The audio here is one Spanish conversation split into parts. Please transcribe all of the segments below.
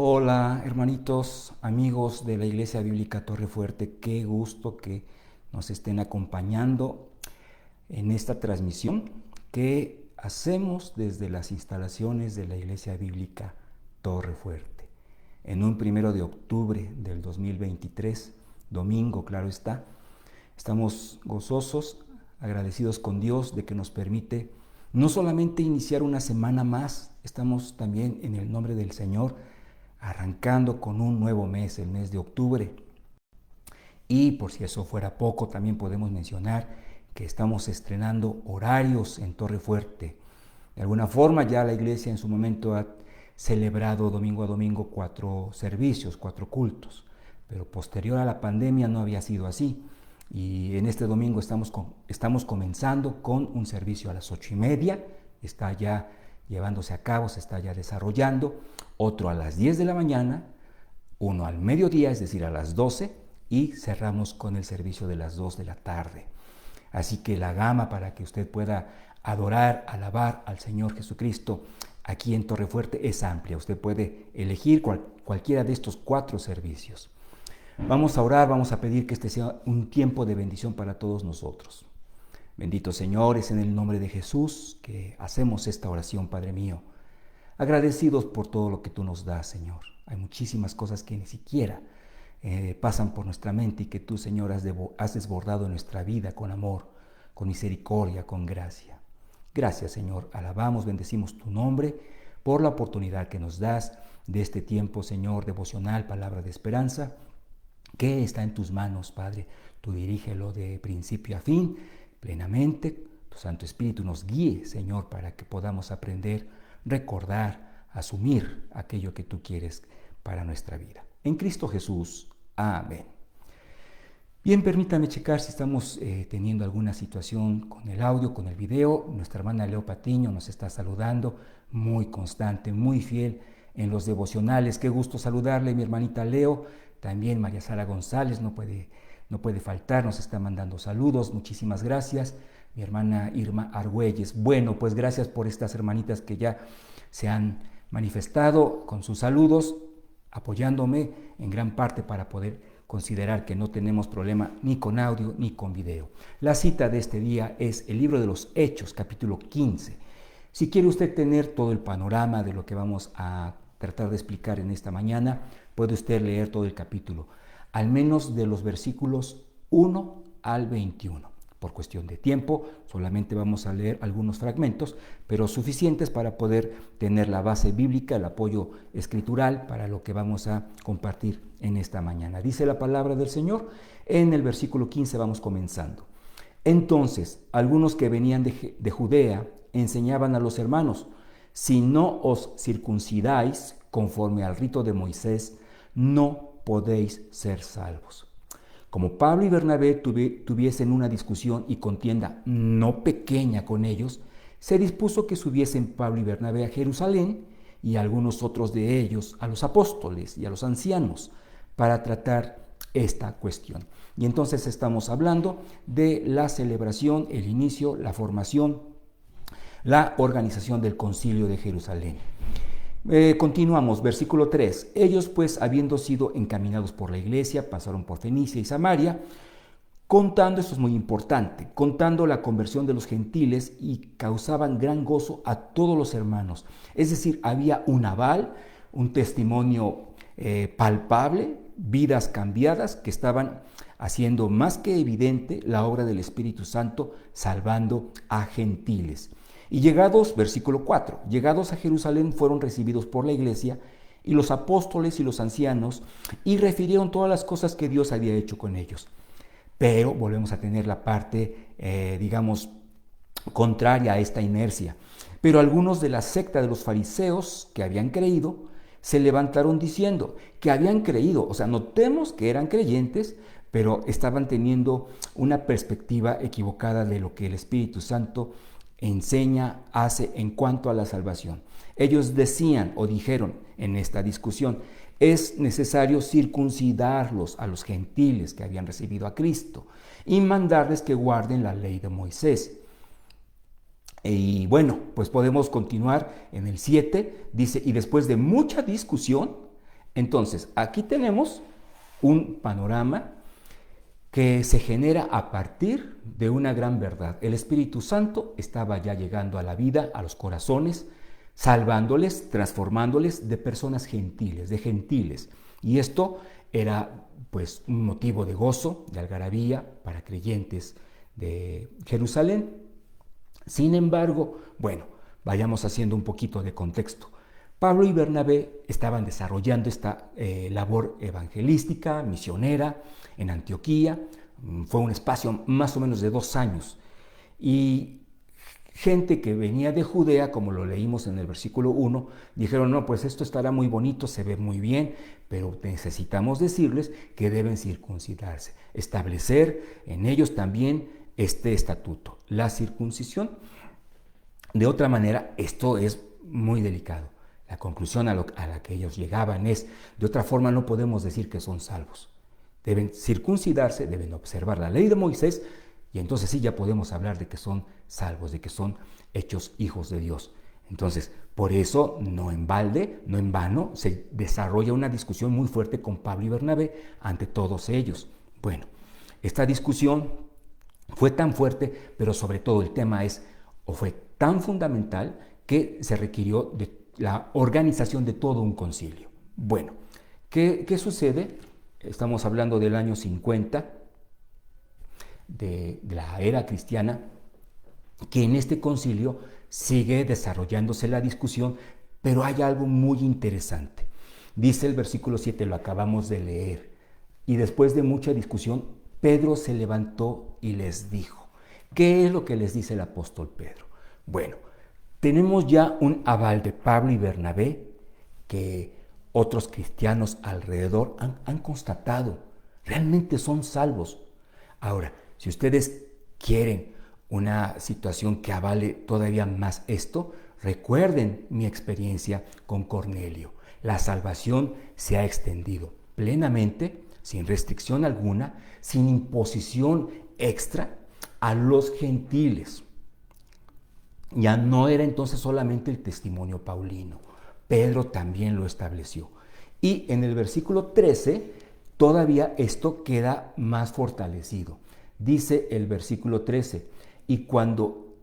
Hola, hermanitos, amigos de la Iglesia Bíblica Torrefuerte, qué gusto que nos estén acompañando en esta transmisión que hacemos desde las instalaciones de la Iglesia Bíblica Torrefuerte. En un 1 de octubre del 2023, domingo, claro está, estamos gozosos, agradecidos con Dios de que nos permite no solamente iniciar una semana más, estamos también en el nombre del Señor arrancando con un nuevo mes, el mes de octubre. Y por si eso fuera poco, también podemos mencionar que estamos estrenando horarios en Torrefuerte. De alguna forma ya la iglesia en su momento ha celebrado domingo a domingo 4 servicios, 4 cultos, pero posterior a la pandemia no había sido así. Y en este domingo estamos comenzando con un servicio a las 8:30, está ya llevándose a cabo, se está ya desarrollando, otro a las 10 de la mañana, uno al mediodía, es decir, a las 12, y cerramos con el servicio de las 2 de la tarde. Así que la gama para que usted pueda adorar, alabar al Señor Jesucristo aquí en Torrefuerte es amplia. Usted puede elegir cualquiera de estos 4 servicios. Vamos a orar, vamos a pedir que este sea un tiempo de bendición para todos nosotros. Bendito Señor, es en el nombre de Jesús que hacemos esta oración, Padre mío. Agradecidos por todo lo que tú nos das, Señor. Hay muchísimas cosas que ni siquiera pasan por nuestra mente y que tú, Señor, has desbordado en nuestra vida con amor, con misericordia, con gracia. Gracias, Señor. Alabamos, bendecimos tu nombre por la oportunidad que nos das de este tiempo, Señor, devocional, palabra de esperanza, que está en tus manos, Padre. Tú dirígelo de principio a fin, plenamente. Tu Santo Espíritu nos guíe, Señor, para que podamos aprender, recordar, asumir aquello que tú quieres para nuestra vida. En Cristo Jesús. Amén. Bien, permítame checar si estamos teniendo alguna situación con el audio, con el video. Nuestra hermana Leo Patiño nos está saludando, muy constante, muy fiel en los devocionales. Qué gusto saludarle, mi hermanita Leo. También María Sara González no puede faltar, nos está mandando saludos. Muchísimas gracias. Mi hermana Irma Argüelles. Bueno, pues gracias por estas hermanitas que ya se han manifestado con sus saludos, apoyándome en gran parte para poder considerar que no tenemos problema ni con audio ni con video. La cita de este día es el libro de los Hechos, capítulo 15. Si quiere usted tener todo el panorama de lo que vamos a tratar de explicar en esta mañana, puede usted leer todo el capítulo, al menos de los versículos 1 al 21. Por cuestión de tiempo, solamente vamos a leer algunos fragmentos, pero suficientes para poder tener la base bíblica, el apoyo escritural para lo que vamos a compartir en esta mañana. Dice la palabra del Señor, en el versículo 15 vamos comenzando. Entonces, algunos que venían de Judea enseñaban a los hermanos: si no os circuncidáis conforme al rito de Moisés, no podéis ser salvos. Como Pablo y Bernabé tuviesen una discusión y contienda no pequeña con ellos, se dispuso que subiesen Pablo y Bernabé a Jerusalén y algunos otros de ellos a los apóstoles y a los ancianos para tratar esta cuestión. Y entonces estamos hablando de la celebración, el inicio, la formación, la organización del Concilio de Jerusalén. Continuamos, versículo 3. Ellos pues, habiendo sido encaminados por la iglesia, pasaron por Fenicia y Samaria, contando, esto es muy importante, contando la conversión de los gentiles, y causaban gran gozo a todos los hermanos. Es decir, había un aval, un testimonio palpable, vidas cambiadas que estaban haciendo más que evidente la obra del Espíritu Santo, salvando a gentiles. Y llegados, versículo 4, llegados a Jerusalén fueron recibidos por la iglesia y los apóstoles y los ancianos, y refirieron todas las cosas que Dios había hecho con ellos. Pero volvemos a tener la parte, contraria a esta inercia. Pero algunos de la secta de los fariseos que habían creído se levantaron diciendo que habían creído, o sea, notemos que eran creyentes, pero estaban teniendo una perspectiva equivocada de lo que el Espíritu Santo enseña, hace en cuanto a la salvación. Ellos decían o dijeron en esta discusión: es necesario circuncidarlos a los gentiles que habían recibido a Cristo y mandarles que guarden la ley de Moisés. Y bueno, pues podemos continuar en el 7, dice: y después de mucha discusión, Entonces, aquí tenemos un panorama que se genera a partir de una gran verdad. El Espíritu Santo estaba ya llegando a la vida, a los corazones, salvándoles, transformándoles de personas gentiles, de gentiles. Y esto era pues un motivo de gozo, de algarabía para creyentes de Jerusalén. Sin embargo, bueno, vayamos haciendo un poquito de contexto. Pablo y Bernabé estaban desarrollando esta labor evangelística, misionera, en Antioquía. Fue un espacio más o menos de 2 años. Y gente que venía de Judea, como lo leímos en el versículo 1, dijeron, no, pues esto estará muy bonito, se ve muy bien, pero necesitamos decirles que deben circuncidarse, establecer en ellos también este estatuto, la circuncisión. De otra manera, esto es muy delicado. La conclusión a la que ellos llegaban es, de otra forma no podemos decir que son salvos. Deben circuncidarse, deben observar la ley de Moisés, y entonces sí ya podemos hablar de que son salvos, de que son hechos hijos de Dios. Entonces, por eso, no en balde, no en vano, se desarrolla una discusión muy fuerte con Pablo y Bernabé ante todos ellos. Bueno, esta discusión fue tan fuerte, pero sobre todo el tema fue tan fundamental que se requirió de la organización de todo un concilio. Bueno, ¿qué sucede? Estamos hablando del año 50 de la era cristiana, que en este concilio sigue desarrollándose la discusión, pero hay algo muy interesante. Dice el versículo 7, lo acabamos de leer, y después de mucha discusión, Pedro se levantó y les dijo. ¿Qué es lo que les dice el apóstol Pedro? Bueno, tenemos ya un aval de Pablo y Bernabé que otros cristianos alrededor han constatado. Realmente son salvos. Ahora, si ustedes quieren una situación que avale todavía más esto, recuerden mi experiencia con Cornelio. La salvación se ha extendido plenamente, sin restricción alguna, sin imposición extra a los gentiles. Ya no era entonces solamente el testimonio paulino. Pedro también lo estableció. Y en el versículo 13, todavía esto queda más fortalecido. Dice el versículo 13, y cuando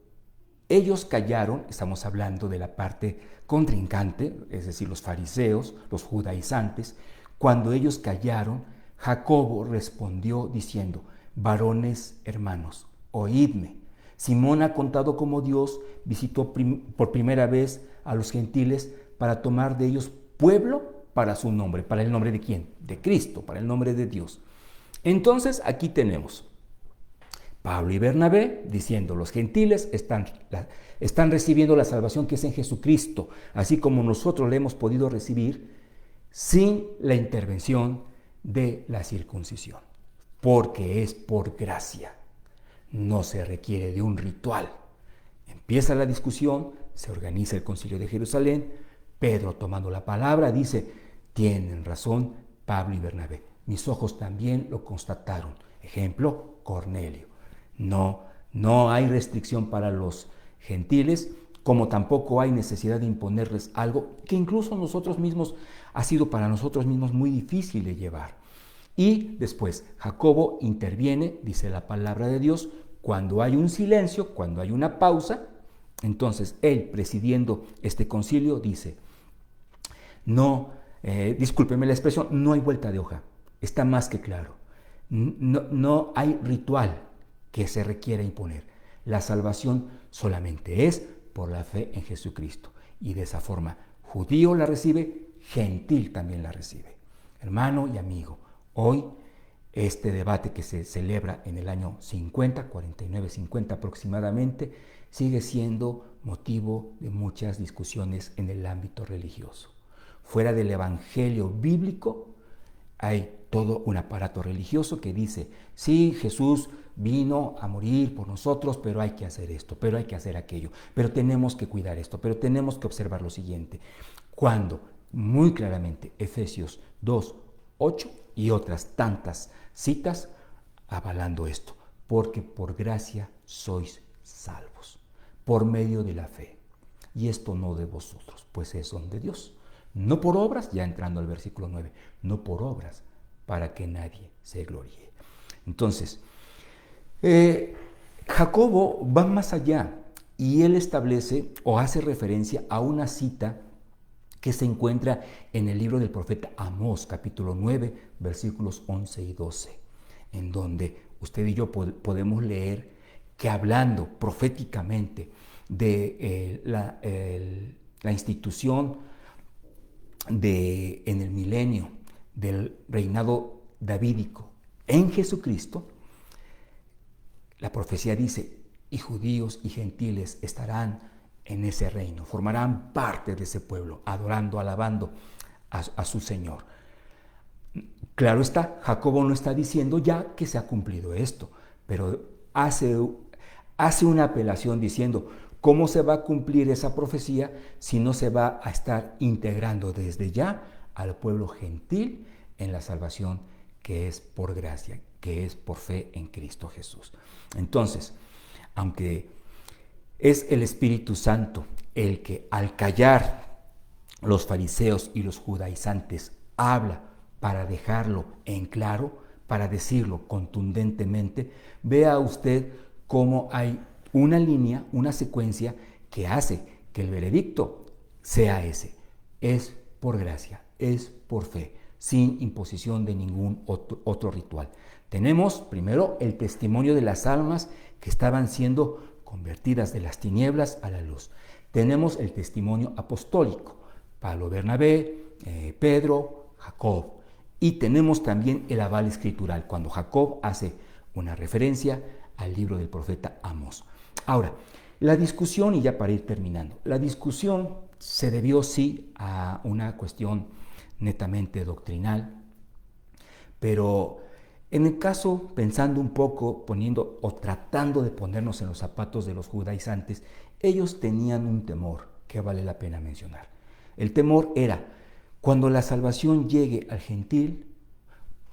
ellos callaron, estamos hablando de la parte contrincante, es decir, los fariseos, los judaizantes, cuando ellos callaron, Jacobo respondió diciendo, varones hermanos, oídme. Simón ha contado cómo Dios visitó por primera vez a los gentiles para tomar de ellos pueblo para su nombre. ¿Para el nombre de quién? De Cristo, para el nombre de Dios. Entonces aquí tenemos Pablo y Bernabé diciendo, los gentiles están recibiendo la salvación que es en Jesucristo, así como nosotros la hemos podido recibir sin la intervención de la circuncisión, porque es por gracia. No se requiere de un ritual. Empieza la discusión, se organiza el concilio de Jerusalén, Pedro tomando la palabra dice, tienen razón Pablo y Bernabé, mis ojos también lo constataron. Ejemplo, Cornelio. No hay restricción para los gentiles, como tampoco hay necesidad de imponerles algo que incluso nosotros mismos ha sido para nosotros mismos muy difícil de llevar. Y después Jacobo interviene, dice la palabra de Dios, cuando hay un silencio, cuando hay una pausa, entonces él, presidiendo este concilio, dice, discúlpeme la expresión, no hay vuelta de hoja, está más que claro. No hay ritual que se requiera imponer. La salvación solamente es por la fe en Jesucristo. Y de esa forma, judío la recibe, gentil también la recibe. Hermano y amigo, hoy este debate que se celebra en el año 50, 49, 50 aproximadamente, sigue siendo motivo de muchas discusiones en el ámbito religioso. Fuera del evangelio bíblico hay todo un aparato religioso que dice, sí, Jesús vino a morir por nosotros, pero hay que hacer esto, pero hay que hacer aquello, pero tenemos que cuidar esto, pero tenemos que observar lo siguiente. Cuando muy claramente Efesios 2, 8 y otras tantas citas avalando esto, porque por gracia sois salvos, por medio de la fe. Y esto no de vosotros, pues es don de Dios, No por obras, ya entrando al versículo 9, no por obras, para que nadie se gloríe. Entonces, Jacobo va más allá y él establece o hace referencia a una cita que se encuentra en el libro del profeta Amós, capítulo 9, versículos 11 y 12, en donde usted y yo podemos leer que hablando proféticamente de la institución en el milenio del reinado davídico en Jesucristo, la profecía dice, y judíos y gentiles estarán en ese reino, formarán parte de ese pueblo, adorando, alabando a su Señor. Claro está, Jacobo no está diciendo ya que se ha cumplido esto, pero hace una apelación diciendo, ¿cómo se va a cumplir esa profecía si no se va a estar integrando desde ya al pueblo gentil en la salvación que es por gracia, que es por fe en Cristo Jesús? Entonces, aunque es el Espíritu Santo el que al callar los fariseos y los judaizantes habla para dejarlo en claro, para decirlo contundentemente, vea usted cómo hay una línea, una secuencia que hace que el veredicto sea ese. Es por gracia, es por fe, sin imposición de ningún otro ritual. Tenemos primero el testimonio de las almas que estaban siendo convertidas de las tinieblas a la luz. Tenemos el testimonio apostólico, Pablo, Bernabé, Pedro, Jacob. Y tenemos también el aval escritural, cuando Jacob hace una referencia al libro del profeta Amós. Ahora, la discusión, y ya para ir terminando, la discusión se debió sí a una cuestión netamente doctrinal, pero en el caso, pensando un poco, poniendo o tratando de ponernos en los zapatos de los judaizantes, ellos tenían un temor que vale la pena mencionar. El temor era, cuando la salvación llegue al gentil,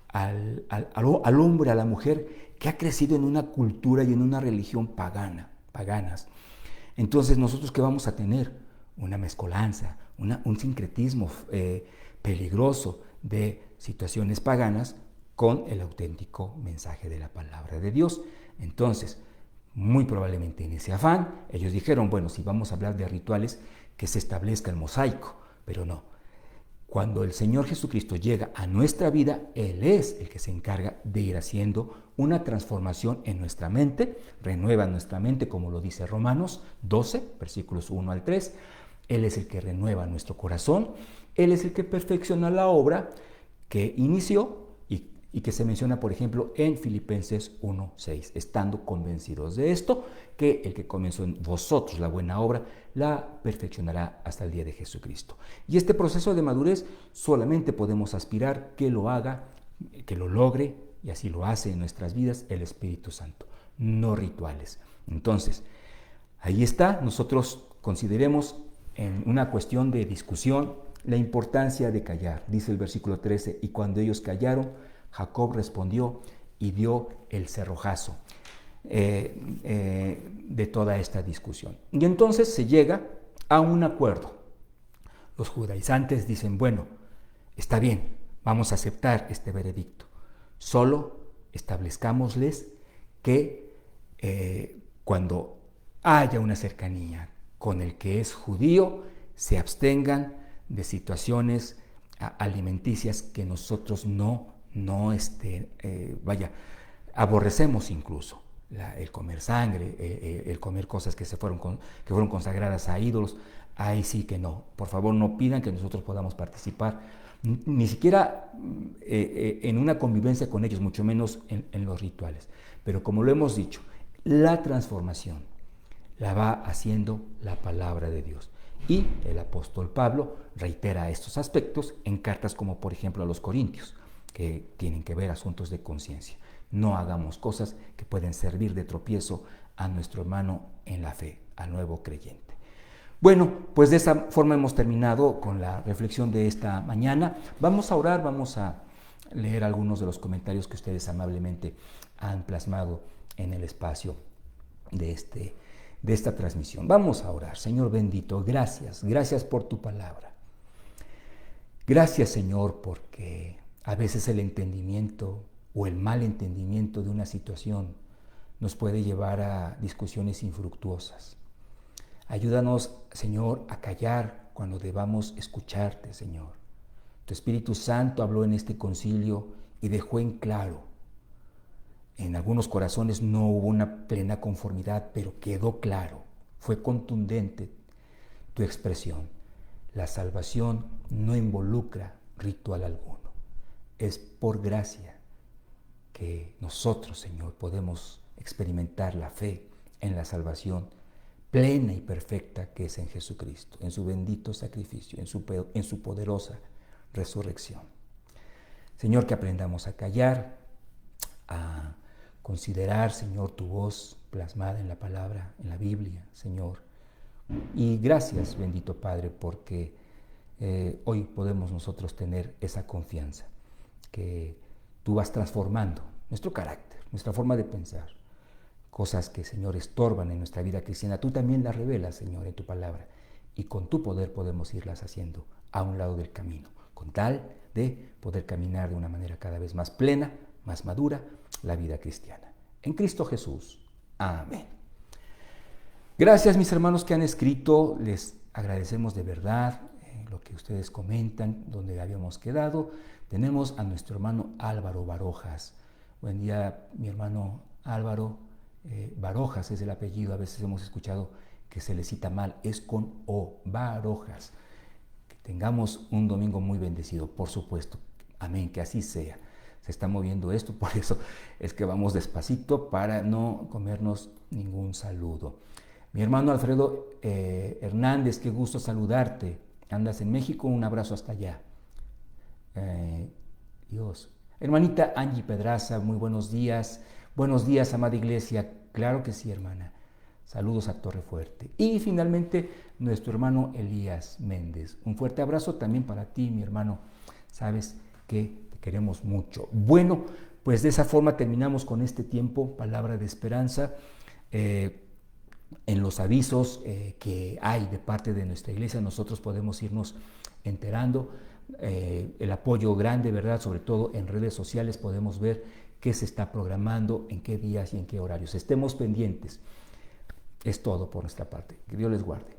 al hombre, a la mujer, que ha crecido en una cultura y en una religión paganas, entonces nosotros ¿qué vamos a tener? Una mezcolanza, un sincretismo peligroso de situaciones paganas con el auténtico mensaje de la palabra de Dios. Entonces, muy probablemente en ese afán, ellos dijeron, bueno, si vamos a hablar de rituales, que se establezca el mosaico, pero no. Cuando el Señor Jesucristo llega a nuestra vida, Él es el que se encarga de ir haciendo una transformación en nuestra mente, renueva nuestra mente, como lo dice Romanos 12, versículos 1 al 3. Él es el que renueva nuestro corazón, Él es el que perfecciona la obra que inició y que se menciona, por ejemplo, en Filipenses 1:6, estando convencidos de esto, que el que comenzó en vosotros la buena obra, la perfeccionará hasta el día de Jesucristo. Y este proceso de madurez solamente podemos aspirar que lo haga, que lo logre, y así lo hace en nuestras vidas el Espíritu Santo, no rituales. Entonces, ahí está, nosotros consideremos en una cuestión de discusión la importancia de callar. Dice el versículo 13, y cuando ellos callaron, Jacob respondió y dio el cerrojazo de toda esta discusión. Y entonces se llega a un acuerdo. Los judaizantes dicen, bueno, está bien, vamos a aceptar este veredicto. Solo establezcámosles que cuando haya una cercanía con el que es judío, se abstengan de situaciones alimenticias que nosotros aborrecemos incluso. El comer sangre, el comer cosas que fueron consagradas a ídolos, ahí sí que no. Por favor, no pidan que nosotros podamos participar, ni siquiera en una convivencia con ellos, mucho menos en los rituales. Pero como lo hemos dicho, la transformación la va haciendo la palabra de Dios. Y el apóstol Pablo reitera estos aspectos en cartas como por ejemplo a los Corintios, que tienen que ver asuntos de conciencia. No hagamos cosas que pueden servir de tropiezo a nuestro hermano en la fe, al nuevo creyente. Bueno, pues de esa forma hemos terminado con la reflexión de esta mañana. Vamos a orar, vamos a leer algunos de los comentarios que ustedes amablemente han plasmado en el espacio de esta transmisión. Vamos a orar. Señor bendito, gracias por tu palabra. Gracias, Señor, porque a veces el entendimiento o el mal entendimiento de una situación nos puede llevar a discusiones infructuosas. Ayúdanos, Señor, a callar cuando debamos escucharte, Señor. Tu Espíritu Santo habló en este concilio y dejó en claro. En algunos corazones no hubo una plena conformidad, pero quedó claro, fue contundente tu expresión. La salvación no involucra ritual alguno. Es por gracia que nosotros, Señor, podemos experimentar la fe en la salvación plena y perfecta que es en Jesucristo, en su bendito sacrificio, en su poderosa resurrección. Señor, que aprendamos a callar, a considerar, Señor, tu voz plasmada en la palabra, en la Biblia, Señor. Y gracias, bendito Padre, porque hoy podemos nosotros tener esa confianza, que tú vas transformando nuestro carácter, nuestra forma de pensar. Cosas que, Señor, estorban en nuestra vida cristiana, tú también las revelas, Señor, en tu palabra. Y con tu poder podemos irlas haciendo a un lado del camino, con tal de poder caminar de una manera cada vez más plena, más madura, la vida cristiana. En Cristo Jesús. Amén. Gracias, mis hermanos que han escrito. Les agradecemos de verdad lo que ustedes comentan, donde habíamos quedado. Tenemos a nuestro hermano Álvaro Barojas. Buen día, mi hermano Álvaro. Barojas es el apellido. A veces hemos escuchado que se le cita mal. Es con O, Barojas. Que tengamos un domingo muy bendecido, por supuesto. Amén, que así sea. Se está moviendo esto, por eso es que vamos despacito para no comernos ningún saludo. Mi hermano Alfredo Hernández, qué gusto saludarte. Andas en México, un abrazo hasta allá. Dios. Hermanita Angie Pedraza, muy buenos días. Buenos días, amada iglesia. Claro que sí, hermana. Saludos a Torrefuerte. Y finalmente, nuestro hermano Elías Méndez. Un fuerte abrazo también para ti, mi hermano. Sabes que te queremos mucho. Bueno, pues de esa forma terminamos con este tiempo, palabra de esperanza. En los avisos que hay de parte de nuestra iglesia, nosotros podemos irnos enterando. El apoyo grande, ¿verdad? Sobre todo en redes sociales podemos ver qué se está programando, en qué días y en qué horarios. Estemos pendientes. Es todo por nuestra parte. Que Dios les guarde.